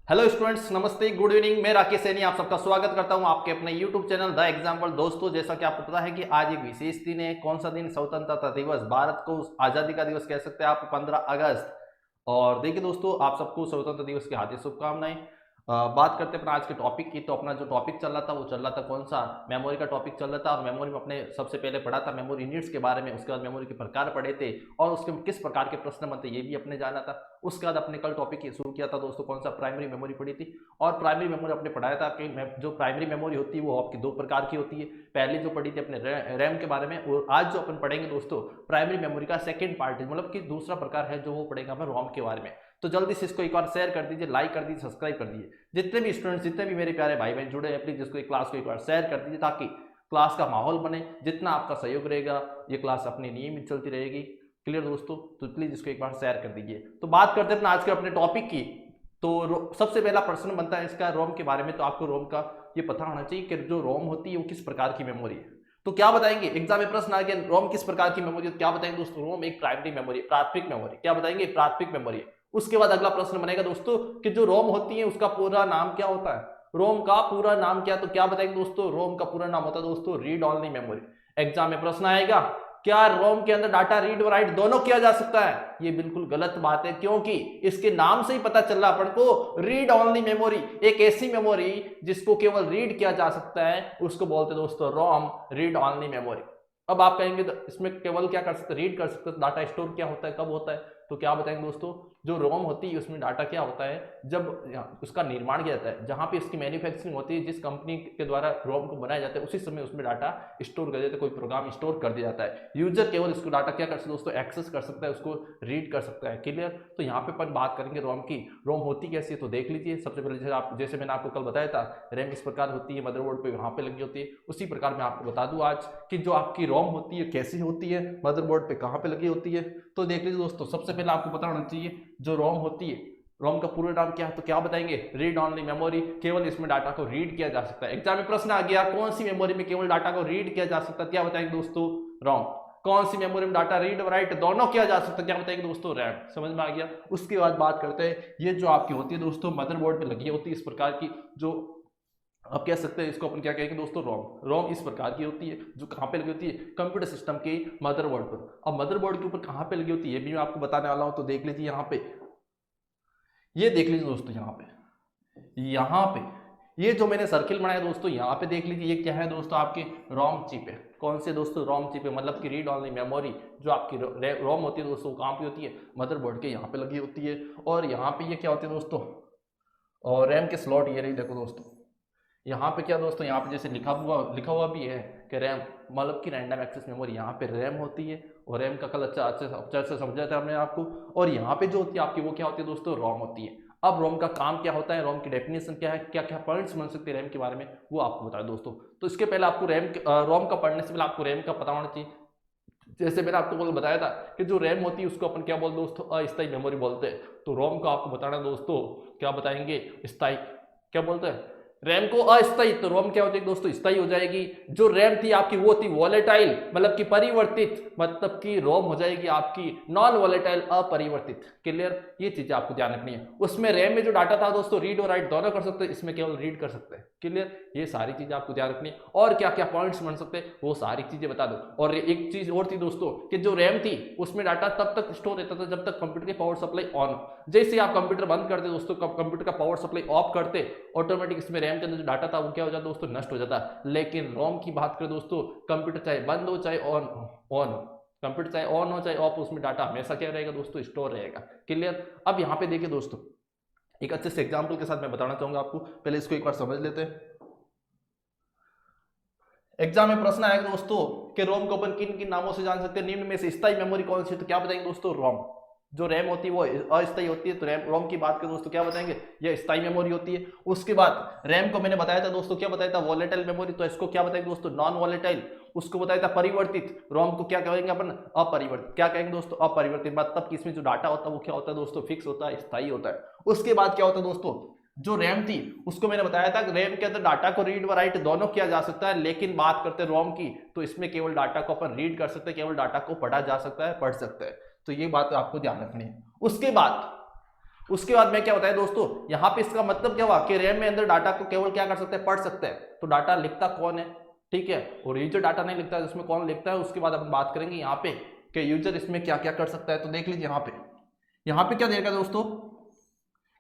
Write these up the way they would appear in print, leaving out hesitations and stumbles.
Hello students, नमस्ते, good evening. मैं राकेश सैनी आप सबका स्वागत करता हूं आपके अपने यूट्यूब चैनल द एग्जाम्पल। दोस्तों, जैसा कि आपको पता है कि आज एक विशेष दिन है। कौन सा दिन? स्वतंत्रता दिवस, भारत को आज़ादी का दिवस कह सकते हैं आप, 15 अगस्त। और देखिए दोस्तों, आप सबको स्वतंत्रता दिवस की हार्दिक शुभकामनाएं। बात करते हैं अपना आज के टॉपिक की। तो अपना जो टॉपिक चल रहा था वो चल रहा था कौन सा? मेमोरी का टॉपिक चल रहा था। और मेमोरी में अपने सबसे पहले पढ़ा था मेमोरी यूनिट्स के बारे में, उसके बाद मेमोरी के प्रकार पढ़े थे और उसके किस प्रकार के प्रश्न बनते ये भी अपने जाना था। उसके बाद अपने कल टॉपिक शुरू किया था दोस्तों, कौन सा? प्राइमरी मेमोरी पढ़ी थी। और प्राइमरी मेमोरी आपने पढ़ाया था कि जो प्राइमरी मेमोरी होती है वो आपकी दो प्रकार की होती है। पहले जो पढ़ी थी अपने रैम के बारे में, और आज जो अपन पढ़ेंगे दोस्तों प्राइमरी मेमोरी का सेकंड पार्ट है, मतलब कि दूसरा प्रकार है जो वो पढ़ेगा हमें रोम के बारे में। तो जल्दी से इसको एक बार शेयर कर दीजिए, लाइक कर दीजिए, सब्सक्राइब कर दीजिए। जितने भी स्टूडेंट्स, जितने भी मेरे प्यारे भाई बहन जुड़े हैं, प्लीज इसको क्लास को एक बार शेयर कर दीजिए ताकि क्लास का माहौल बने। जितना आपका सहयोग रहेगा ये क्लास अपनी नियमित चलती रहेगी। क्लियर दोस्तों? तो प्लीज इसको एक बार शेयर कर दीजिए। तो बात करते हैं अपना आज के अपने टॉपिक की। तो सबसे पहला प्रश्न बनता है इसका रोम के बारे में। तो आपको रोम का ये पता होना चाहिए कि जो रोम होती है वो किस प्रकार की मेमोरी है। तो क्या बताएंगे? एग्जाम में प्रश्न आ गया, रोम किस प्रकार की मेमोरी है? तो क्या बताएंगे दोस्तों? रोम एक प्राइमरी मेमोरी, प्राथमिक मेमोरी। क्या बताएंगे? प्राथमिक मेमोरी। उसके बाद अगला प्रश्न बनेगा दोस्तों कि जो रोम होती है उसका पूरा नाम क्या होता है? रोम का पूरा नाम क्या? तो क्या बताएंगे दोस्तों? रोम का पूरा नाम होता है दोस्तों रीड ओनली मेमोरी। एग्जाम में प्रश्न आएगा, क्या रोम के अंदर डाटा रीड और राइट दोनों किया जा सकता है? ये बिल्कुल गलत बात है, क्योंकि इसके नाम से ही पता चल रहा अपन को रीड ओनली मेमोरी। एक ऐसी मेमोरी जिसको केवल रीड किया जा सकता है उसको बोलते दोस्तों रोम रीड ओनली मेमोरी। अब आप कहेंगे तो इसमें केवल क्या कर सकते? रीड कर सकते। डाटा स्टोर क्या होता है, कब होता है? तो क्या बताएंगे दोस्तों? जो रोम होती है उसमें डाटा क्या होता है, जब उसका निर्माण किया जाता है, जहां पे इसकी मैन्युफैक्चरिंग होती है, जिस कंपनी के द्वारा रोम को बनाया जाता है, उसी समय उसमें डाटा स्टोर कर देते हैं, कोई प्रोग्राम स्टोर कर दिया जाता है। यूजर केवल इसको डाटा क्या कर सकते हैं दोस्तों? एक्सेस कर सकता है, उसको रीड कर सकता है। क्लियर? तो यहाँ पे अपन बात करेंगे रोम की। रोम होती कैसी है तो देख लीजिए। सबसे पहले जैसे मैंने आपको कल बताया था रैम इस प्रकार होती है, मदरबोर्ड पे वहां पे लगी होती है, उसी प्रकार मैं आपको बता दूं आज कि जो आपकी रोम होती है कैसी होती है, मदरबोर्ड पे कहाँ पे लगी होती है। तो देख लीजिए दोस्तों, सबसे पहले आपको पता होना चाहिए जो रोम होती है, रोम का पूरा नाम क्या है? तो क्या बताएंगे? Read only memory. केवल इसमें डाटा को रीड किया जा सकता है। एग्जाम में प्रश्न आ गया कौन सी मेमोरी में केवल डाटा को रीड किया जा सकता है? क्या बताएंगे दोस्तों? रोम। कौन सी मेमोरी में डाटा रीड और राइट दोनों किया जा सकता है? क्या बताएंगे दोस्तों? रैम। समझ में आ गया? उसके बाद बात करते हैं, ये जो आपकी होती है दोस्तों मदरबोर्ड पे लगी होती है इस प्रकार की, जो आप कह सकते हैं इसको अपन क्या कहेंगे दोस्तों? रोम। रोम इस प्रकार की होती है जो कहाँ पे लगी होती है? कंप्यूटर सिस्टम के मदरबोर्ड पर। अब मदरबोर्ड के ऊपर कहाँ पे लगी होती है ये भी मैं आपको बताने वाला हूँ। तो देख लीजिए यहाँ पे, ये देख लीजिए दोस्तों, यहाँ पे ये जो मैंने सर्किल बनाया दोस्तों, यहाँ पे देख लीजिए, ये क्या है दोस्तों? आपकी रोम चिप है। कौन से दोस्तों? रोम चिप है, मतलब कि रीड ओनली मेमोरी। जो आपकी रोम होती है दोस्तों कहाँ पे होती है? मदरबोर्ड के यहाँ पे लगी होती है। और यहाँ पे ये क्या होती है दोस्तों? और रैम के स्लॉट ये रही, देखो दोस्तों। यहाँ पे क्या दोस्तों? यहाँ पे जैसे लिखा हुआ भी है कि रैम, मतलब कि रैंडम एक्सेस मेमोरी। यहाँ पे रैम होती है और रैम का कल अच्छे से समझा था हमने आपको। और यहाँ पे जो होती है आपकी वो क्या होती है दोस्तों? रोम होती है। अब रोम का काम क्या होता है, रोम की डेफिनेशन क्या है, क्या क्या पॉइंट्स बन सकते हैं रैम के बारे में, वो आपको बता दोस्तों। तो इसके पहले आपको रोम का पढ़ने से पहले आपको रैम का पता होना चाहिए। जैसे मैंने आपको बताया था कि जो रैम होती है उसको अपन क्या बोलते दोस्तों? अस्थायी मेमोरी बोलते हैं। तो रोम को आपको बताना दोस्तों, क्या बताएंगे? स्थायी। क्या बोलते हैं? रैम को अस्थायी, तो रोम क्या हो जाएगी दोस्तों? स्थायी हो जाएगी। जो रैम थी आपकी वो थी वॉलेटाइल, मतलब कि परिवर्तित, मतलब कि रोम हो जाएगी आपकी नॉन वॉलेटाइल, अपरिवर्तित। क्लियर? ये चीजें आपको ध्यान रखनी है। उसमें रैम में जो डाटा था दोस्तों रीड और राइट दोनों कर सकते हैं, इसमें केवल रीड कर सकते हैं। क्लियर? ये सारी चीजें आपको ध्यान रखनी है। और क्या क्या पॉइंट्स बन सकते हैं वो सारी चीजें बता दो। और एक चीज और थी दोस्तों कि जो रैम थी उसमें डाटा तब तक स्टोर रहता था जब तक कंप्यूटर की पावर सप्लाई ऑन। जैसे आप कंप्यूटर बंद करते दोस्तों, कंप्यूटर का पावर सप्लाई ऑफ करते, ऑटोमेटिक इसमें रैम के अंदर जो डाटा था वो क्या हो जाता दोस्तों? नष्ट हो जाता। लेकिन रोम की बात करें दोस्तों, कंप्यूटर चाहे बंद हो चाहे ऑन ऑन कंप्यूटर चाहे ऑन हो चाहे ऑफ, उसमें डाटा हमेशा क्या रहेगा दोस्तों? स्टोर रहेगा। क्लियर? अब यहाँ पे देखिए दोस्तों, एक अच्छे से एग्जाम्पल के साथ मैं बताना चाहूंगा आपको, पहले इसको एक बार समझ लेते हैं। एग्जाम में प्रश्न आएगा दोस्तों कि रोम को अपन किन किन नामों से जान सकते हैं? निम्न में से स्थायी मेमोरी कौन सी है? तो क्या बताएंगे दोस्तों? रोम। जो रैम होती है वो अस्थायी होती है, तो रैम रोम की बात करें दोस्तों क्या बताएंगे? ये स्थायी मेमोरी होती है। उसके बाद रैम को मैंने बताया था दोस्तों, क्या बताया था? वॉलेटाइल मेमोरी, तो इसको क्या बताएंगे दोस्तों? Non volatile. उसको बताया था परिवर्तित, रोम को क्या कहेंगे अपन? अपरिवर्तित। क्या कहेंगे दोस्तों? अपरिवर्तित, मतलब कि इसमें जो डाटा होता है वो क्या होता है दोस्तों? फिक्स होता है, स्थायी होता है। उसके बाद क्या होता है दोस्तों? जो रैम थी उसको मैंने बताया था रैम के अंदर डाटा को रीड व राइट दोनों किया जा सकता है, लेकिन बात करते हैं रोम की, तो इसमें केवल डाटा को अपन रीड कर सकते हैं, केवल डाटा को पढ़ा जा सकता है, पढ़ सकते हैं। तो ये बात आपको ध्यान रखनी है। उसके बाद उसके बाद में क्या होता है दोस्तों, यहाँ पे इसका मतलब क्या हुआ कि रैम में अंदर डाटा को केवल क्या कर सकते हैं, पढ़ सकते हैं। तो डाटा लिखता कौन है, ठीक है, और यूजर डाटा नहीं लिखता है, इसमें कौन लिखता है, उसके बाद अपन बात करेंगे यहाँ पे कि यूजर इसमें क्या क्या कर सकता है। तो देख लीजिए यहाँ पे क्या देगा दोस्तों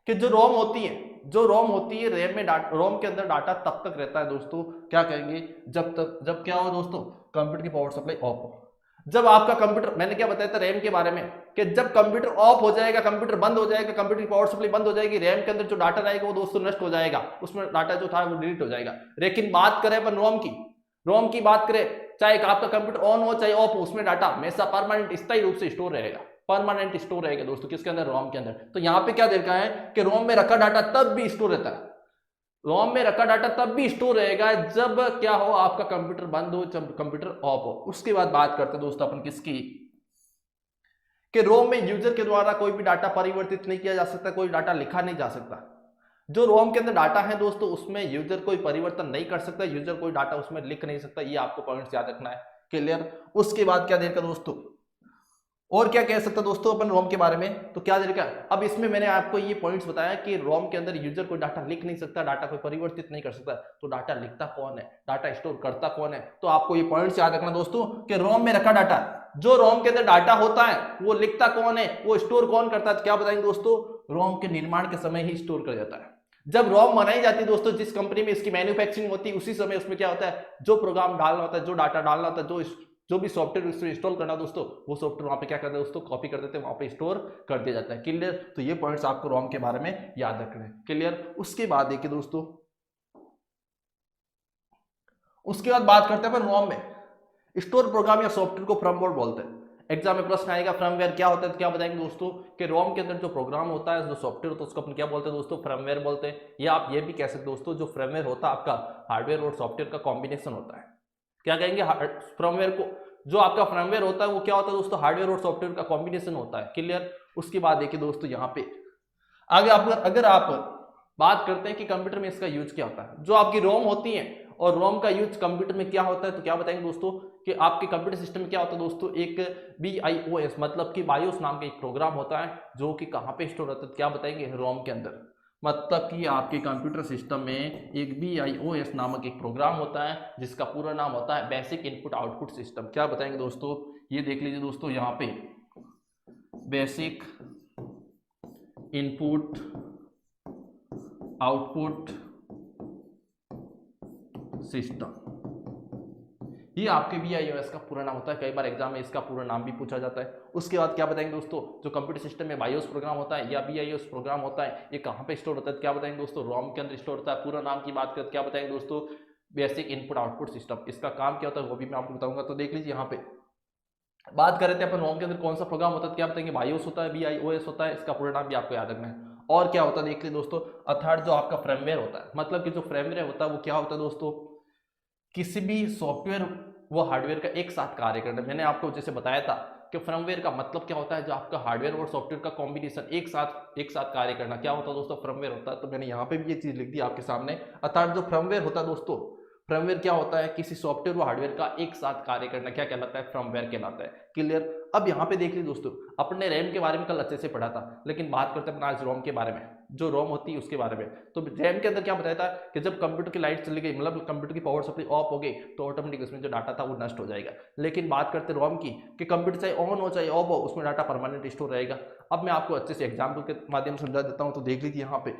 कि जो रोम होती है, जो रोम होती है रैम में रोम के अंदर डाटा तब तक रहता है दोस्तों, क्या कहेंगे, जब क्या हो दोस्तों, कंप्यूटर की पावर सप्लाई ऑफ हो। जब आपका कंप्यूटर, मैंने क्या बताया था रैम के बारे में कि जब कंप्यूटर ऑफ हो जाएगा, कंप्यूटर बंद हो जाएगा, कंप्यूटर की पावर सप्लाई बंद हो जाएगी, रैम के अंदर जो डाटा रहेगा वो दोस्तों नष्ट हो जाएगा, उसमें डाटा जो था वो डिलीट हो जाएगा। लेकिन बात करें अपन रोम की बात करें, चाहे आपका कंप्यूटर ऑन हो चाहे ऑफ हो, उसमें डाटा हमेशा परमानेंट स्थायी रूप से स्टोर रहेगा, परमानेंट स्टोर रहेगा दोस्तों, किसके अंदर, रोम के अंदर। तो यहाँ पे क्या देखा है कि रोम में रखा डाटा तब भी स्टोर रहता है, रोम में रखा डाटा तब भी स्टोर रहेगा जब क्या हो, आपका कंप्यूटर बंद हो, जब कंप्यूटर ऑफ हो। उसके बाद बात करते हैं दोस्तों अपन किसकी, कि रोम में यूजर के द्वारा कोई भी डाटा परिवर्तित नहीं किया जा सकता, कोई डाटा लिखा नहीं जा सकता। जो रोम के अंदर डाटा है दोस्तों, उसमें यूजर कोई परिवर्तन नहीं कर सकता, यूजर कोई डाटा उसमें लिख नहीं सकता, ये आपको पॉइंट्स याद रखना है, क्लियर। उसके बाद क्या देखा दोस्तों, और क्या कह सकते हैं दोस्तों अपन रोम के बारे में, तो क्या देखा, अब इसमें मैंने आपको ये पॉइंट्स बताया कि रोम के अंदर यूजर कोई डाटा लिख नहीं सकता, डाटा कोई परिवर्तित नहीं कर सकता, तो डाटा लिखता कौन है, डाटा स्टोर करता कौन है। तो आपको ये पॉइंट्स याद रखना दोस्तों कि रोम में रखा डाटा, जो रोम के अंदर डाटा होता है वो लिखता कौन है, वो स्टोर कौन करता है। क्या बताएंगे दोस्तों, रोम के निर्माण के समय ही स्टोर कर जाता है। जब रोम बनाई जाती है दोस्तों, जिस कंपनी में इसकी मैन्युफैक्चरिंग होती है, उसी समय उसमें क्या होता है, जो प्रोग्राम डालना होता है, जो डाटा डालना होता है, जो भी सॉफ्टवेयर उसमें इंस्टॉल करना दोस्तों, वो सॉफ्टवेयर वहां पे क्या करते हैं दोस्तों, कॉपी कर देते हैं, वहां पे स्टोर कर दिया जाता है, क्लियर। तो ये पॉइंट्स आपको रोम के बारे में याद रखने हैं, क्लियर। उसके बाद देखिए दोस्तों, उसके बाद बात करते हैं अपन रोम में स्टोर प्रोग्राम या सॉफ्टवेयर को फर्मवेयर बोलते हैं। एग्जाम में प्रश्न आएगा फर्मवेयर क्या होता है, तो क्या बताएंगे दोस्तों कि रोम के अंदर जो प्रोग्राम होता है, जो सॉफ्टवेयर होता है, उसको अपन क्या बोलते हैं दोस्तों, फर्मवेयर बोलते हैं। या आप ये भी कह सकते हैं दोस्तों, जो फर्मवेयर होता है आपका हार्डवेयर और सॉफ्टवेयर का कॉम्बिनेशन होता है। क्या कहेंगे, फर्मवेयर को, जो आपका फर्मवेयर होता है वो क्या होता है दोस्तों, हार्डवेयर और सॉफ्टवेयर का कॉम्बिनेशन होता है, क्लियर। उसके बाद देखिए दोस्तों यहाँ पे आगे अगर आप बात करते हैं कि कंप्यूटर में इसका यूज क्या होता है, जो आपकी रोम होती है और रोम का यूज कंप्यूटर में क्या होता है, तो क्या बताएंगे दोस्तों कि आपके कंप्यूटर सिस्टम में क्या होता है दोस्तों, एक BIOS मतलब कि बायोस नाम का एक प्रोग्राम होता है, जो कि कहाँ पे स्टोर होता है, क्या बताएंगे, रोम के अंदर। मतलब कि आपके कंप्यूटर सिस्टम में एक BIOS नामक एक प्रोग्राम होता है, जिसका पूरा नाम होता है बेसिक इनपुट आउटपुट सिस्टम। क्या बताएंगे दोस्तों, ये देख लीजिए दोस्तों यहाँ पे बेसिक इनपुट आउटपुट सिस्टम, ये आपके BIOS का पूरा नाम होता है। कई बार एग्जाम में इसका पूरा नाम भी पूछा जाता है। उसके बाद क्या बताएंगे दोस्तों, जो कंप्यूटर सिस्टम में BIOS प्रोग्राम होता है या BIOS प्रोग्राम होता है, ये कहाँ पे स्टोर होता है, क्या बताएंगे दोस्तों, रोम के अंदर स्टोर होता है। पूरा नाम की बात करें, क्या बताएंगे दोस्तों, बेसिक इनपुट आउटपुट सिस्टम। इसका काम क्या होता है वो भी मैं आपको बताऊंगा। तो देख लीजिए यहाँ पे बात कर रहे थे अपन रोम के अंदर कौन सा प्रोग्राम होता है, क्या बताएंगे, BIOS होता है, BIOS होता है, इसका पूरा नाम भी आपको याद रखना है। और क्या होता है देख लीजिए दोस्तों, अर्थात जो आपका फ्रेमवेयर होता है, मतलब कि जो फ्रेमवेयर होता है वो क्या होता है दोस्तों, किसी भी सॉफ्टवेयर वो हार्डवेयर का एक साथ कार्य करना। मैंने आपको जैसे बताया था कि फर्मवेयर का मतलब क्या होता है, जो आपका हार्डवेयर और सॉफ्टवेयर का कॉम्बिनेशन एक साथ कार्य करना, क्या होता है दोस्तों, फर्मवेयर होता है। तो मैंने यहाँ पे भी ये चीज लिख दी आपके सामने। अर्थात जो फर्मवेयर होता है दोस्तों, फर्मवेयर क्या होता है, किसी सॉफ्टवेयर व हार्डवेयर का एक साथ कार्य करना, क्या कहलाता है, फर्मवेयर कहलाता है, क्लियर। अब यहाँ पे देख लीजिए दोस्तों, अपने रैम के बारे में कल अच्छे से पढ़ा था, लेकिन बात करते हैं आज रोम के बारे में, जो रोम होती है उसके बारे में। तो रैम के अंदर क्या बताया था कि जब कंप्यूटर की लाइट चली गई, मतलब कंप्यूटर की पावर सप्लाई ऑफ हो गई, तो ऑटोमेटिक उसमें जो डाटा था वो नष्ट हो जाएगा। लेकिन बात करते रोम की कि कंप्यूटर चाहे ऑन हो चाहे ऑफ हो, उसमें डाटा परमानेंट स्टोर रहेगा। अब मैं आपको अच्छे से एग्जाम्पल के माध्यम से समझा देता हूँ। तो देख लीजिए यहाँ पे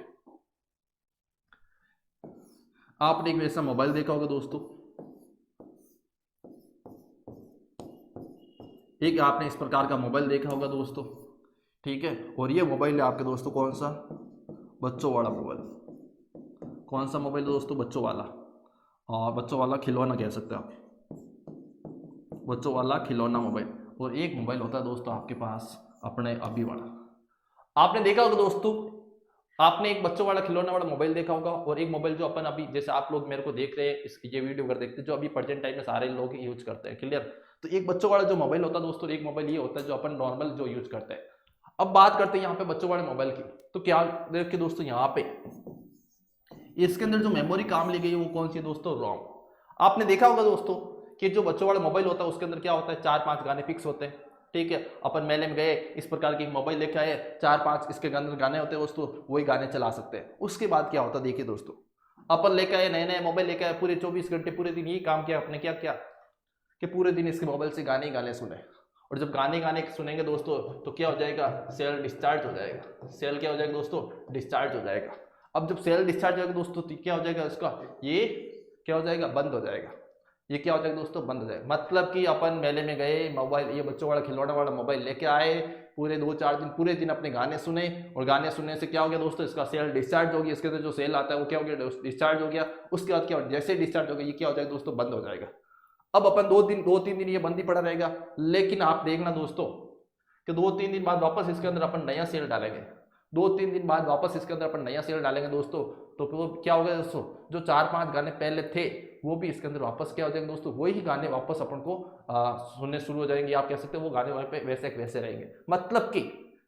आपने एक वैसा मोबाइल देखा होगा दोस्तों, एक आपने इस प्रकार का मोबाइल देखा होगा दोस्तों, ठीक है। और ये मोबाइल है आपके दोस्तों कौन सा, बच्चों वाला मोबाइल। कौन सा मोबाइल दोस्तों, बच्चों वाला, और बच्चों वाला खिलौना कह सकते हैं आप, बच्चों वाला खिलौना मोबाइल। और एक मोबाइल होता है दोस्तों आपके पास अपने अभी वाला। आपने देखा होगा दोस्तों, आपने एक बच्चों वाला खिलौना वाला मोबाइल देखा होगा, और एक मोबाइल जो अपन अभी जैसे आप लोग मेरे को देख रहे हैं, ये वीडियो कर देखते हैं, जो अभी प्रेजेंट टाइम में सारे लोग यूज करते हैं, क्लियर। तो एक बच्चों वाला जो मोबाइल होता है दोस्तों, एक मोबाइल ये होता है जो अपन नॉर्मल जो यूज करते हैं। अब बात करते हैं यहाँ पे बच्चों वाले मोबाइल की। तो क्या देखिए दोस्तों, यहाँ पे इसके अंदर जो मेमोरी काम ली गई है वो कौन सी है दोस्तों, रोम। आपने देखा होगा दोस्तों कि जो बच्चों वाला मोबाइल होता है उसके अंदर क्या होता है, 4-5 गाने फिक्स होते हैं, ठीक है, अपन मेले में गए, इस प्रकार की मोबाइल लेके आए, 4-5 इसके अंदर गाने होते हैं दोस्तों, वही गाने चला सकते हैं। उसके बाद क्या होता है देखिए दोस्तों, अपन लेके आए नए नए मोबाइल लेके आए, पूरे 24 घंटे पूरे दिन यही काम किया आपने, क्या किया कि पूरे दिन इसके मोबाइल से गाने ही गाने सुने। और जब गाने गाने सुनेंगे दोस्तों तो क्या हो जाएगा, सेल डिस्चार्ज हो जाएगा। सेल क्या हो जाएगा दोस्तों, डिस्चार्ज हो जाएगा। अब जब सेल डिस्चार्ज हो जाएगा दोस्तों तो क्या हो जाएगा इसका, ये क्या हो जाएगा, बंद हो जाएगा। ये क्या हो जाएगा दोस्तों, बंद हो जाएगा। मतलब कि अपन मेले में गए, मोबाइल ये बच्चों वाला खिलौने वाला मोबाइल लेके आए, पूरे 2-4 दिन पूरे दिन अपने गाने सुने, और गाने सुनने से क्या हो गया दोस्तों, इसका सेल डिस्चार्ज हो गया। इसके अंदर जो सेल आता है वो क्या हो गया, डिस्चार्ज हो गया। उसके बाद क्या हो, जैसे डिस्चार्ज हो गया ये क्या हो जाएगा दोस्तों, बंद हो जाएगा। अब अपन 2-3 दिन ये बंद ही पड़ा रहेगा। लेकिन आप देखना दोस्तों कि 2-3 दिन बाद वापस इसके अंदर अपन नया सेल डालेंगे। 2-3 दिन बाद वापस इसके अंदर अपन नया सेल डालेंगे दोस्तों, तो वो क्या होगा दोस्तों, जो 4-5 गाने पहले थे वो भी इसके अंदर वापस क्या हो जाएंगे दोस्तों, वही गाने वापस अपन को सुनने शुरू हो जाएंगे। आप कह सकते हो वो गाने वहाँ पे वैसे वैसे रहेंगे। मतलब कि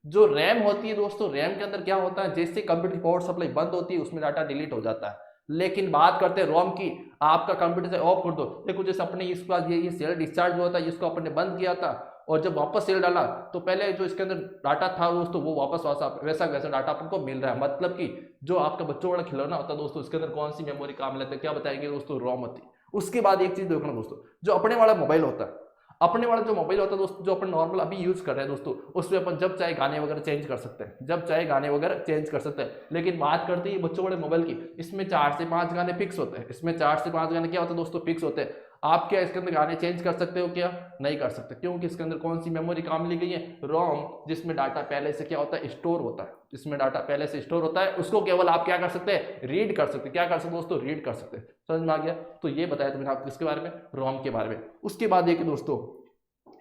जो रैम होती है दोस्तों, रैम के अंदर क्या होता है, जैसे कंप्यूटर की पावर सप्लाई बंद होती है उसमें डाटा डिलीट हो जाता है। लेकिन बात करते हैं रोम की, आपका कंप्यूटर से ऑफ कर दो, देखो जैसे अपने इस बार ये सेल डिस्चार्ज हुआ था, इसको अपने बंद किया था, और जब वापस सेल डाला तो पहले जो इसके अंदर डाटा था दोस्तों वो वापस वैसा वैसा डाटा अपन को मिल रहा है। मतलब कि जो आपका बच्चों वाला खिलौना होता है दोस्तों, इसके अंदर कौन सी मेमोरी काम लेते हैं, क्या बताएंगे दोस्तों, रोम होती है। उसके बाद एक चीज देखना दोस्तों, जो अपने वाला मोबाइल होता है, अपने वाला जो मोबाइल होता है दोस्तों, जो अपन नॉर्मल अभी यूज कर रहे हैं दोस्तों, उसमें अपन जब चाहे गाने वगैरह चेंज कर सकते हैं, जब चाहे गाने वगैरह चेंज कर सकते हैं। लेकिन बात करते हैं बच्चों वाले मोबाइल की, इसमें 4 से 5 गाने फिक्स होते हैं। इसमें 4 से 5 गाने क्या होते हैं दोस्तों, फिक्स होते हैं। आप क्या इसके अंदर गाने चेंज कर सकते हो, क्या नहीं कर सकते, क्योंकि इसके अंदर कौन सी मेमोरी काम ली गई है, रोम, जिसमें डाटा पहले से क्या होता है, स्टोर होता है। इसमें डाटा पहले से स्टोर होता है, उसको केवल आप क्या कर सकते हैं, रीड कर सकते हैं। क्या कर सकते दोस्तों, रीड कर सकते हैं। समझ में आ गया। तो ये बताया था मैंने आपको इसके बारे में, रोम के बारे में। उसके बाद देखिए दोस्तों,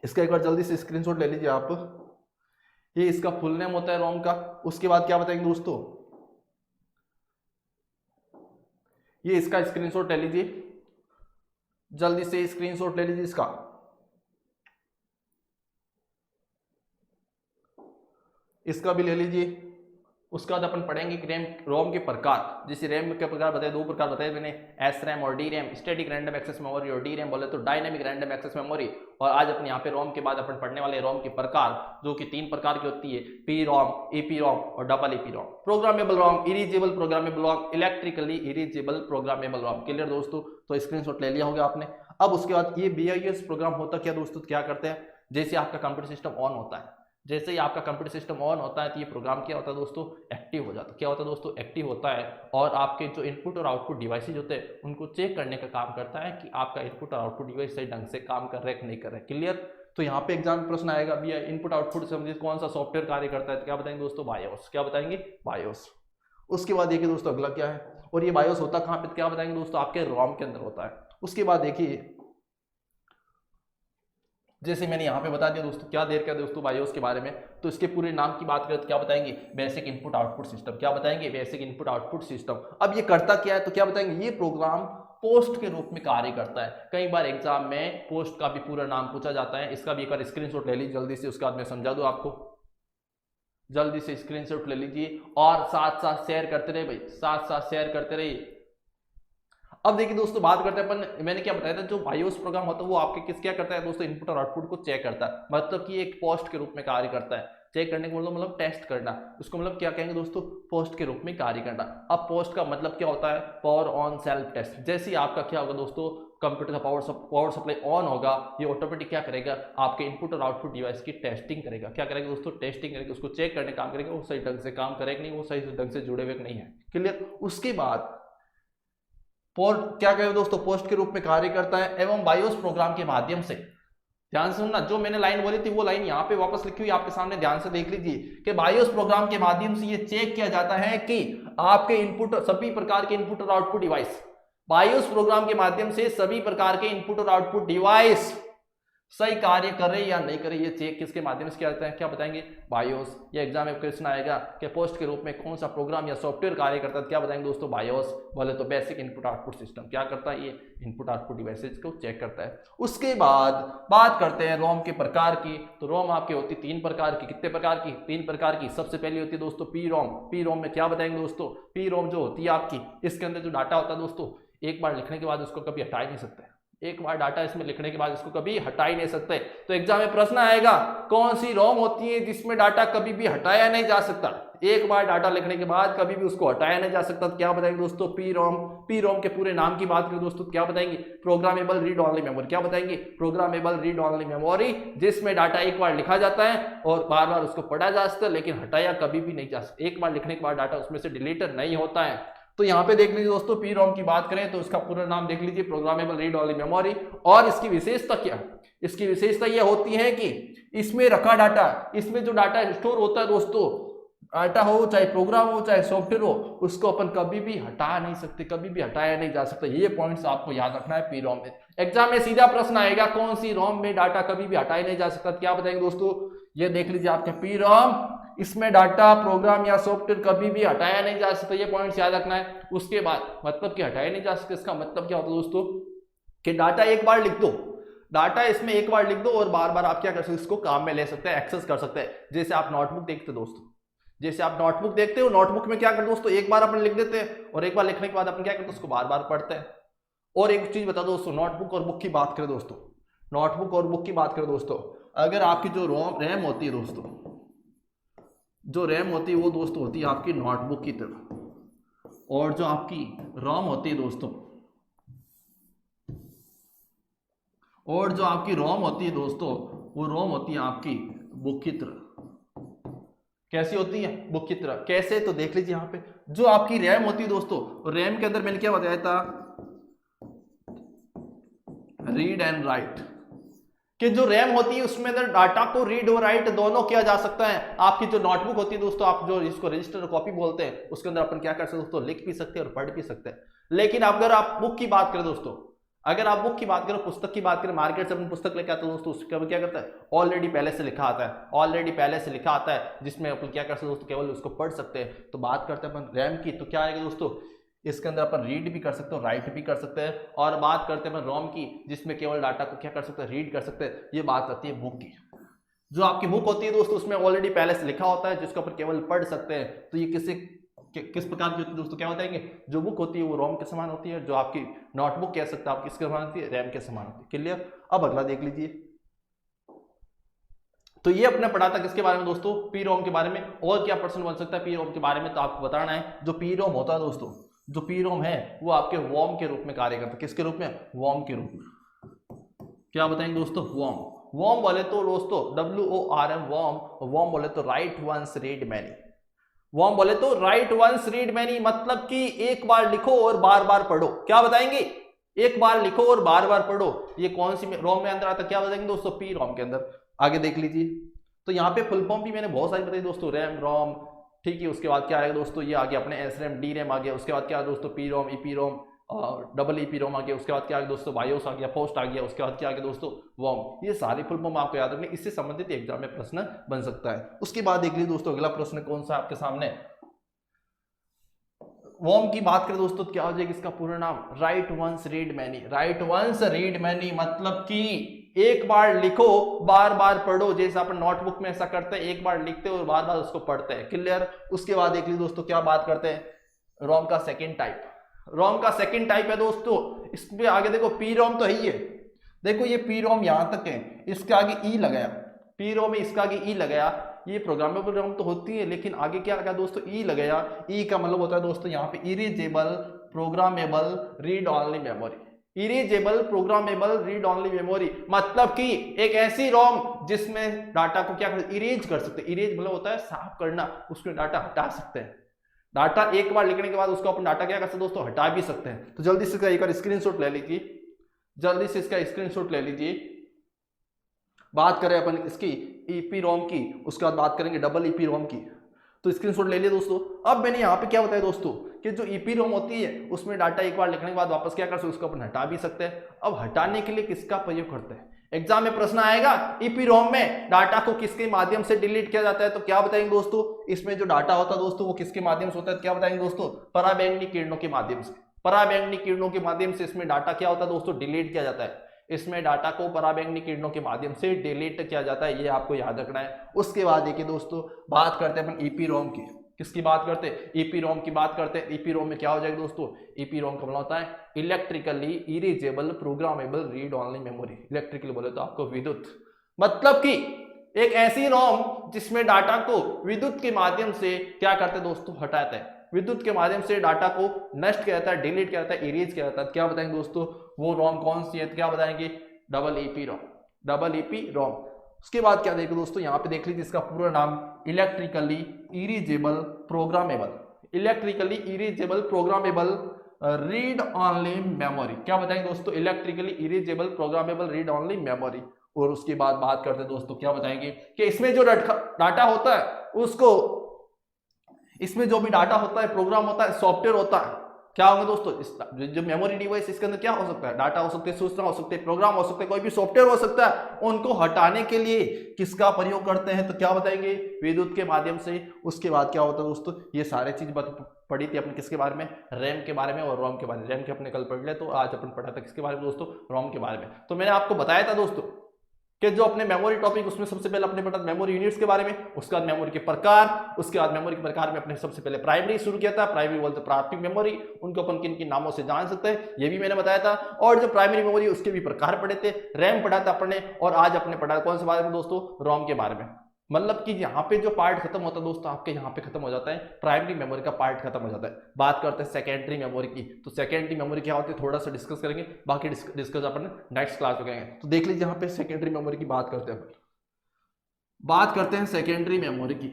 इसका एक बार जल्दी से स्क्रीनशॉट ले लीजिए आप। ये इसका फुल नेम होता है रोम का। उसके बाद क्या बताएंगे दोस्तों, ये इसका स्क्रीनशॉट ले लीजिए, जल्दी से स्क्रीनशॉट ले लीजिए इसका। इसका भी ले लीजिए। उसके बाद अपन पढ़ेंगे रैम, रोम के प्रकार। जैसे रैम के प्रकार बताए, 2 प्रकार बताए मैंने, एस रैम और D RAM, static random access memory, और डी रैम बोले तो डायनेमिक रैंडम एक्सेस मेमोरी। और आज अपन यहाँ पे रोम के बाद अपन पढ़ने वाले रोम के प्रकार, जो कि 3 प्रकार की होती है, पी रोम, ईपी रोम और double EP ROM. Programmable ROM, erasable programmable ROM, electrically erasable programmable ROM. Clear दोस्तों, तो स्क्रीनशॉट ले लिया होगा आपने। अब उसके बाद ये BIOS प्रोग्राम होता क्या दोस्तों, क्या करते हैं, जैसे आपका कंप्यूटर सिस्टम ऑन होता है, जैसे ही आपका कंप्यूटर सिस्टम ऑन होता है तो ये प्रोग्राम क्या होता है दोस्तों, एक्टिव हो जाता है। क्या होता है दोस्तों, एक्टिव होता है। और आपके जो इनपुट और आउटपुट डिवाइसेज होते हैं उनको चेक करने का काम करता है कि आपका इनपुट और आउटपुट डिवाइस सही ढंग से काम कर रहा है कि नहीं कर रहा है। क्लियर। तो यहाँ पे एग्जाम प्रश्न आएगा भैया, इनपुट आउटपुट समझिए कौन सा सॉफ्टवेयर कार्य करता है, तो क्या बताएंगे दोस्तों, बायोस। क्या बताएंगे, बायोस। उसके बाद देखिए दोस्तों अगला क्या है, और ये बायोस होता कहाँ पे, क्या बताएंगे दोस्तों, आपके रोम के अंदर होता है। उसके बाद देखिए, जैसे मैंने यहाँ पे बता दिया दोस्तों, क्या देर का दोस्तों बायोस के बारे में, तो इसके पूरे नाम की बात करें तो क्या बताएंगे, बेसिक इनपुट आउटपुट सिस्टम। क्या बताएंगे, बेसिक इनपुट आउटपुट सिस्टम। अब ये करता क्या है, तो क्या बताएंगे, ये प्रोग्राम पोस्ट के रूप में कार्य करता है। कई बार एग्जाम में पोस्ट का भी पूरा नाम पूछा जाता है। इसका भी एक बार स्क्रीनशॉट ले लीजिए जल्दी से, उसके बाद मैं समझा दूं आपको। जल्दी से स्क्रीनशॉट ले लीजिए और साथ साथ शेयर करते रहिए भाई, साथ साथ शेयर करते रहिए। अब देखिए दोस्तों, बात करते हैं अपन, मैंने क्या बताया था, जो बायोस प्रोग्राम होता है वो आपके किस क्या करता है दोस्तों, इनपुट और आउटपुट को चेक करता है। मतलब कि एक पोस्ट के रूप में कार्य करता है। चेक करने का मतलब टेस्ट करना, उसको मतलब क्या कहेंगे दोस्तों, पोस्ट के रूप में कार्य करना। अब पोस्ट का मतलब क्या होता है, पावर ऑन सेल्फ टेस्ट। जैसे ही आपका क्या होगा दोस्तों, कंप्यूटर का पावर सप्लाई ऑन होगा, ये ऑटोमेटिक क्या करेगा, आपके इनपुट और आउटपुट डिवाइस की टेस्टिंग करेगा। क्या करेगा दोस्तों, टेस्टिंग करेगा, उसको चेक करने काम करेगा, वो सही ढंग से काम करेगा नहीं, वो सही ढंग से जुड़े हुए नहीं है। क्लियर। उसके बाद पोस्ट क्या कहें दोस्तों, पोस्ट के रूप में कार्य करता है एवं बायोस प्रोग्राम के माध्यम से, ध्यान से सुनना, जो मैंने लाइन बोली थी वो लाइन यहाँ पे वापस लिखी हुई आपके सामने, ध्यान से देख लीजिए कि बायोस प्रोग्राम के माध्यम से ये चेक किया जाता है कि आपके इनपुट, सभी प्रकार के इनपुट और आउटपुट डिवाइस, बायोस प्रोग्राम के माध्यम से सभी प्रकार के इनपुट और आउटपुट डिवाइस सही कार्य कर रहे या नहीं कर रहे, ये चेक किसके माध्यम से किया जाता है, क्या बताएंगे, बायोस। ये एग्जाम में क्वेश्चन आएगा कि पोस्ट के रूप में कौन सा प्रोग्राम या सॉफ्टवेयर कार्य करता है, क्या बताएंगे दोस्तों, बायोस। बोले तो बेसिक इनपुट आउटपुट सिस्टम। क्या करता है, ये इनपुट आउटपुट डिवाइसेज को चेक करता है। उसके बाद बात करते हैं रोम के प्रकार की। तो रोम आपकी होती 3 प्रकार की। कितने प्रकार की, 3 प्रकार की। सबसे पहली होती है दोस्तों पी रोम। पी रोम में क्या बताएंगे दोस्तों, पी रोम जो होती है आपकी, इसके अंदर जो डाटा होता है दोस्तों, एक बार लिखने के बाद उसको कभी हटा ही नहीं सकते। एक बार डाटा इसमें लिखने के बाद इसको कभी हटा ही नहीं सकते। तो एग्जाम में प्रश्न आएगा कौन सी रोम होती है जिसमें डाटा कभी भी हटाया नहीं जा सकता, एक बार डाटा लिखने के बाद कभी भी उसको हटाया नहीं जा सकता। तो क्या बताएंगे दोस्तों, पी रोम। पी रोम के पूरे नाम की बात करें दोस्तों, क्या बताएंगे, प्रोग्रामेबल रीड ओनली मेमोरी। क्या बताएंगे, प्रोग्रामेबल रीड ओनली मेमोरी, जिसमें डाटा एक बार लिखा जाता है और बार बार उसको पढ़ा जा सकता है, लेकिन हटाया कभी भी नहीं जा सकता। एक बार लिखने के बाद डाटा उसमें से डिलीट नहीं होता है। तो यहाँ पे देख लीजिए दोस्तों, पी रोम की बात करें तो इसका पूरा नाम देख लीजिए, प्रोग्रामेबल रीड ओनली मेमोरी। और इसकी विशेषता क्या, इसकी विशेषता यह होती है कि इसमें रखा डाटा, इसमें जो डाटा स्टोर होता है दोस्तों, डाटा हो चाहे प्रोग्राम हो चाहे सॉफ्टवेयर हो, उसको अपन कभी भी हटा नहीं सकते, कभी भी हटाया नहीं जा सकता। ये पॉइंट्स आपको याद रखना है पी रोम में। एग्जाम में सीधा प्रश्न आएगा कौन सी रोम में डाटा कभी भी हटाया नहीं जा सकता, क्या बताएंगे दोस्तों, ये देख लीजिए आपके पी रोम, इसमें डाटा प्रोग्राम या सॉफ्टवेयर कभी भी हटाया नहीं जा सकता, ये पॉइंट्स याद रखना है। उसके बाद मतलब कि हटाया नहीं जा सकता, इसका मतलब क्या होता है दोस्तों कि डाटा एक बार लिख दो, डाटा इसमें एक बार लिख दो और बार बार आप क्या कर सकते हैं, इसको काम में ले सकते हैं, एक्सेस कर सकते हैं। जैसे आप नोटबुक देखते हो दोस्तों, जैसे आप नोटबुक देखते हो, नोटबुक में क्या करते दोस्तों, एक बार अपन लिख देते हैं और एक बार लिखने के बाद अपन क्या करते हैं, उसको बार बार पढ़ते हैं। और एक चीज बता दो दोस्तों, नोटबुक और बुक की बात करें दोस्तों, नोटबुक और बुक की बात करें दोस्तों, अगर आपकी जो रैम होती है दोस्तों, जो रैम होती है वो दोस्तों होती है आपकी नोटबुक की तरह, और जो आपकी रोम होती है दोस्तों, और जो आपकी रोम होती है दोस्तों, वो रोम होती है आपकी बुक की तरह। कैसी होती है, बुक की तरह। कैसे, तो देख लीजिए यहाँ पे, जो आपकी रैम होती है दोस्तों, रैम के अंदर मैंने क्या बताया था, रीड एंड राइट, कि जो रैम होती है उसमें अंदर डाटा को रीड और राइट दोनों किया जा सकता है। आपकी जो नोटबुक होती है दोस्तों, आप जो इसको रजिस्टर कॉपी बोलते हैं, उसके अंदर अपन क्या कर सकते हैं दोस्तों, लिख भी सकते हैं और पढ़ भी सकते हैं। लेकिन अगर आप बुक की बात करें दोस्तों, अगर आप बुक की बात करें, पुस्तक की बात करें, मार्केट से अपन पुस्तक लेके आते हैं दोस्तों, उसके क्या करता है, ऑलरेडी पहले से लिखा आता है, ऑलरेडी पहले से लिखा आता है, जिसमें अपन क्या कर सकते हैं दोस्तों, केवल उसको पढ़ सकते हैं। तो बात करते हैं अपन रैम की, तो क्या आएगा दोस्तों, इसके अंदर अपन रीड भी कर सकते हो, राइट भी कर सकते हैं। और बात करते हैं अपन रोम की, जिसमें केवल डाटा को क्या कर सकते हैं, रीड कर सकते हैं। ये बात आती है बुक की। जो आपकी बुक होती है दोस्तों, उसमें ऑलरेडी पहले से लिखा होता है, जिसको अपन केवल पढ़ सकते हैं। तो ये किस प्रकार की होती है दोस्तों, क्या बताएंगे, जो बुक होती है वो रोम के समान होती है, जो आपकी नोटबुक कह सकते हैं आप किसके समान होती है, रैम के समान होती है। क्लियर। अब अगला देख लीजिए, तो ये अपने पढ़ा था किसके बारे में दोस्तों, पी रोम के बारे में। और क्या प्रश्न बन सकता है पी रोम के बारे में, तो आपको बताना है, जो पी रोम होता है दोस्तों, जो पी रोम है वो आपके वॉर्म के रूप में कार्य करता है। किसके रूप में, वॉर्म के रूप में। क्या बताएंगे दोस्तों, वॉर्म। वॉर्म बोले तो दोस्तों WORM, वॉर्म। वॉर्म बोले तो write once read many. WORM बोले तो राइट वंस रीड मैनी, मतलब कि एक बार लिखो और बार बार पढ़ो। क्या बताएंगे, एक बार लिखो और बार बार पढ़ो। ये कौन सी रोम में अंदर आता है, क्या बताएंगे दोस्तों, पी रोम के अंदर। आगे देख लीजिए, तो यहाँ पे फुल फॉर्म भी मैंने बहुत सारी बताई दोस्तों, रैम, रोम, ठीक है। उसके बाद क्या आएगा दोस्तों, ये आ गया अपने SRAM, DRAM आ गया। उसके बाद क्या दोस्तों, पी रोम, EP रोम, डबल EP रोम आ गया। उसके बाद क्या आ गया दोस्तों, बायोस आ गया, पोस्ट आ गया। उसके बाद क्या आ गया दोस्तों, वॉर्म। ये सारे फुल फॉर्म आपको याद रखने, इससे संबंधित एग्जाम में प्रश्न बन सकता है। उसके बाद देख लीजिए दोस्तों, अगला प्रश्न कौन सा आपके सामने, वॉर्म की बात करें दोस्तों, क्या हो जाएगा इसका पूरा नाम, write once read many. Write once read many मतलब कि एक बार लिखो बार बार पढ़ो, जैसे अपन नोटबुक में ऐसा करते हैं, एक बार लिखते हैं और बार बार उसको पढ़ते हैं। क्लियर। उसके बाद देख लीजिए दोस्तों, क्या बात करते हैं, रोम का सेकंड टाइप। रोम का सेकंड टाइप है दोस्तों, इसमें आगे देखो पी रोम तो है ही है, देखो ये पी रोम यहां तक है, इसके आगे ई लगाया, पी रोम में इसका आगे ई लगाया। ये प्रोग्रामेबल रोम तो होती है, लेकिन आगे क्या लगा दोस्तों, ई लगाया। ई का मतलब होता है दोस्तों यहाँ पे erasable programmable read only memory. Erasable programmable read only memory मतलब कि एक ऐसी रोम जिसमें डाटा को क्या कर, इरेज कर सकते हैं। इरेज मतलब होता है साफ करना, उसमें डाटा हटा सकते हैं। डाटा एक बार लिखने के बाद उसको अपन डाटा क्या कर सकते हैं दोस्तों, हटा भी सकते हैं। तो जल्दी से इसका एक बार स्क्रीनशॉट ले लीजिए, जल्दी से इसका स्क्रीनशॉट ले लीजिए। बात करें अपन इसकी EP रोम की, उसके बाद बात करेंगे डबल EP रोम की। तो स्क्रीनशॉट ले लिया दोस्तों। अब मैंने यहाँ पे क्या बताया दोस्तों कि जो EP रोम होती है उसमें डाटा एक बार लिखने के बाद वापस क्या कर सकते हैं, उसको अपन हटा भी सकते हैं। अब हटाने के लिए किसका प्रयोग करते हैं, एग्जाम में प्रश्न आएगा, EP रोम में डाटा को किसके माध्यम से डिलीट किया जाता है। तो क्या बताएंगे दोस्तों, इसमें जो डाटा होता है दोस्तों वो किसके माध्यम से होता है, क्या बताएंगे दोस्तों, पराबैंगनी किरणों के माध्यम से। पराबैंगनी किरणों के माध्यम से इसमें डाटा क्या होता है दोस्तों, डिलीट किया जाता है। इसमें डाटा को पराबैंगनी किरणों के माध्यम से डिलीट किया जाता है, ये आपको याद रखना है। उसके बाद देखिए दोस्तों, बात करते हैं अपन EP रोम की। किसकी बात करते हैं, ईपी रोम की बात करते हैं। ईपी रोम में क्या हो जाएगा दोस्तों, ईपी रोम का मतलब होता है electrically erasable programmable read only memory. Electrically बोले तो आपको विद्युत, मतलब कि एक ऐसी रोम जिसमें डाटा को विद्युत के माध्यम से क्या करते हैं दोस्तों, हटाते हैं। विद्युत के माध्यम से डाटा को नष्ट किया जाता है, डिलीट किया जाता है, इरेज किया जाता है। क्या बताएंगे दोस्तों, वो रोम कौन सी है, क्या बताएंगे, डबल ईपी रोम, डबल ईपी रोम। उसके बाद क्या देखो दोस्तों, यहाँ पे देख लीजिए इसका पूरा नाम electrically erasable programmable, electrically erasable programmable read only memory. क्या बताएंगे दोस्तों, electrically erasable programmable read only memory. और उसके बाद बात करते हैं दोस्तों, क्या बताएंगे कि इसमें जो डाटा होता है उसको, इसमें जो भी डाटा होता है, प्रोग्राम होता है, सॉफ्टवेयर होता है, क्या होंगे दोस्तों, जो मेमोरी डिवाइस, इसके अंदर क्या हो सकता है, डाटा हो सकते हैं, सूचना हो सकते हैं, प्रोग्राम हो सकते हैं, कोई भी सॉफ्टवेयर हो सकता है। उनको हटाने के लिए किसका प्रयोग करते हैं, तो क्या बताएंगे, विद्युत के माध्यम से। उसके बाद क्या होता है दोस्तों, ये सारे चीज पढ़ी थी अपने किसके बारे में, रैम के बारे में और रोम के बारे में। रैम के अपने कल पढ़ लिया, तो आज अपन पढ़ा था किसके बारे में दोस्तों, रोम के बारे में। तो मैंने आपको बताया था दोस्तों कि जो अपने मेमोरी टॉपिक, उसमें सबसे पहले अपने पढ़ा मेमोरी यूनिट्स के बारे में, उसके बाद मेमोरी के प्रकार, उसके बाद मेमोरी के प्रकार में अपने सबसे पहले प्राइमरी शुरू किया था। प्राइमरी बोलते प्राथमिक मेमोरी, उनको अपन किन किन नामों से जान सकते हैं ये भी मैंने बताया था। और जो प्राइमरी मेमोरी उसके भी प्रकार पढ़े थे, रैम पढ़ा था अपने, और आज अपने पढ़ा कौन से बारे में दोस्तों, रोम के बारे में। मतलब कि यहाँ पे जो पार्ट खत्म होता है दोस्तों, आपके यहाँ पे खत्म हो जाता है, प्राइमरी मेमोरी का पार्ट खत्म हो जाता है। बात करते हैं सेकेंडरी मेमोरी की। तो सेकेंडरी मेमोरी क्या होती है थोड़ा सा डिस्कस करेंगे, बाकी डिस्कस अपन नेक्स्ट क्लास में करेंगे। तो देख लीजिए यहाँ पे सेकेंडरी मेमोरी की बात करते हैं, बात करते हैं सेकेंडरी मेमोरी की।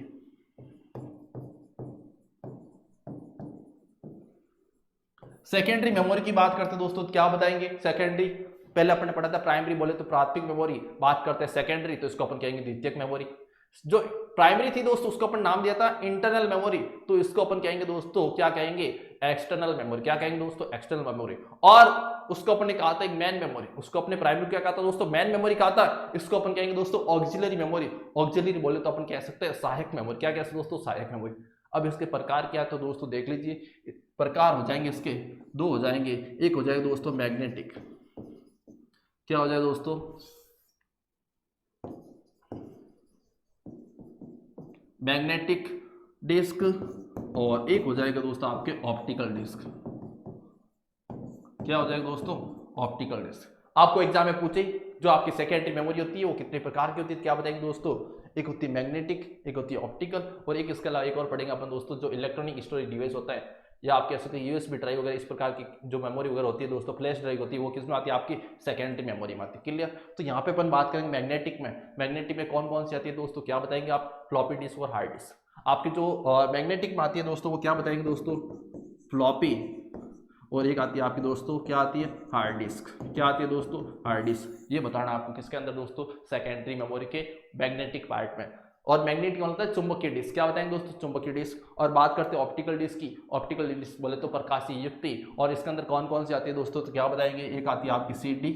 सेकेंडरी मेमोरी की बात करते हैं दोस्तों, क्या बताएंगे, सेकेंडरी पहले अपन ने पढ़ा था प्राइमरी बोले तो प्राथमिक मेमोरी, बात करते हैं सेकेंडरी तो इसको अपन कहेंगे द्वितीयक मेमोरी। जो प्राइमरी थी दोस्तों उसको अपन नाम दिया था इंटरनल मेमोरी, तो इसको अपन कहेंगे दोस्तों, क्या कहेंगे, एक्सटर्नल मेमोरी। क्या कहेंगे दोस्तों, एक्सटर्नल मेमोरी। और उसको अपन ने कहा था एक मैन मेमोरी, उसको अपने प्राइमरी क्या कहा था दोस्तों, मैन मेमोरी कहा था। इसको अपन कहेंगे दोस्तों ऑक्सिलरी मेमोरी। ऑक्सिलरी बोले तो अपन कह सकते हैं सहायक मेमोरी। क्या कह सकते दोस्तों, सहायक मेमोरी। अब इसके प्रकार क्या है तो दोस्तों देख लीजिए, प्रकार हो जाएंगे इसके दो हो जाएंगे। एक हो जाएगा दोस्तों मैग्नेटिक, क्या हो जाएगा दोस्तों, मैग्नेटिक डिस्क, और एक हो जाएगा दोस्तों आपके ऑप्टिकल डिस्क। क्या हो जाएगा दोस्तों, ऑप्टिकल डिस्क। आपको एग्जाम में पूछे जो आपकी सेकेंडरी मेमोरी होती है वो कितने प्रकार की होती है, क्या बताएंगे दोस्तों, एक होती है मैग्नेटिक, एक होती है ऑप्टिकल, और एक इसके अलावा एक और पढ़ेंगे अपन दोस्तों जो इलेक्ट्रॉनिक स्टोरेज डिवाइस होता है, या आप कह सकते हैं यूएसबी ड्राइव वगैरह, इस प्रकार की जो मेमोरी वगैरह होती है दोस्तों, फ्लैश ड्राइव होती है, वो किसमें आती है, आपकी सेकेंडरी मेमोरी में आती है। क्लियर। तो यहाँ पे अपन बात करेंगे मैग्नेटिक में। मैग्नेटिक में कौन कौन सी आती है दोस्तों, क्या बताएंगे आप, फ्लॉपी डिस्क और हार्ड डिस्क। आपकी जो मैग्नेटिक में आती है दोस्तों वो क्या बताएंगे दोस्तों, फ्लॉपी, और एक आती है आपकी दोस्तों क्या आती है, हार्ड डिस्क। क्या आती है दोस्तों, हार्ड डिस्क। ये बताना आपको किसके अंदर दोस्तों, सेकेंडरी मेमोरी के मैग्नेटिक पार्ट में। और मैग्नेटिक क्या होता है, चुंबकीय डिस्क। क्या बताएंगे दोस्तों, चुंबकीय डिस्क। और बात करते हैं ऑप्टिकल डिस्क की। ऑप्टिकल डिस्क बोले तो प्रकाशीय युक्ति, और इसके अंदर कौन कौन सी आती है दोस्तों, तो क्या बताएंगे, एक आती है आपकी सीडी,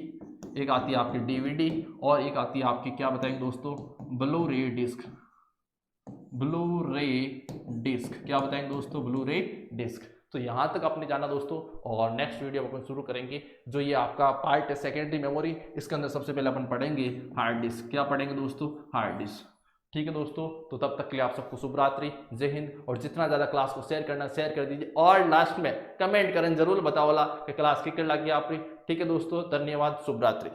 एक आती है आपकी डीवीडी, और एक आती है आपकी क्या बताएंगे दोस्तों, ब्लू रे डिस्क। ब्लू रे डिस्क, क्या बताएंगे दोस्तों, ब्लू रे डिस्क। तो यहाँ तक आपने जाना दोस्तों, और नेक्स्ट वीडियो अपन शुरू करेंगे जो ये आपका पार्ट है सेकेंडरी मेमोरी। इसके अंदर सबसे पहले अपन पढ़ेंगे हार्ड डिस्क। क्या पढ़ेंगे दोस्तों, हार्ड डिस्क। ठीक है दोस्तों, तो तब तक के लिए आप सबको शुभ रात्रि, जय हिंद। और जितना ज़्यादा क्लास को शेयर करना शेयर कर दीजिए, और लास्ट में कमेंट करें जरूर बताओ कि क्लास कितना लगी आपकी। ठीक है दोस्तों, धन्यवाद, शुभ रात्रि।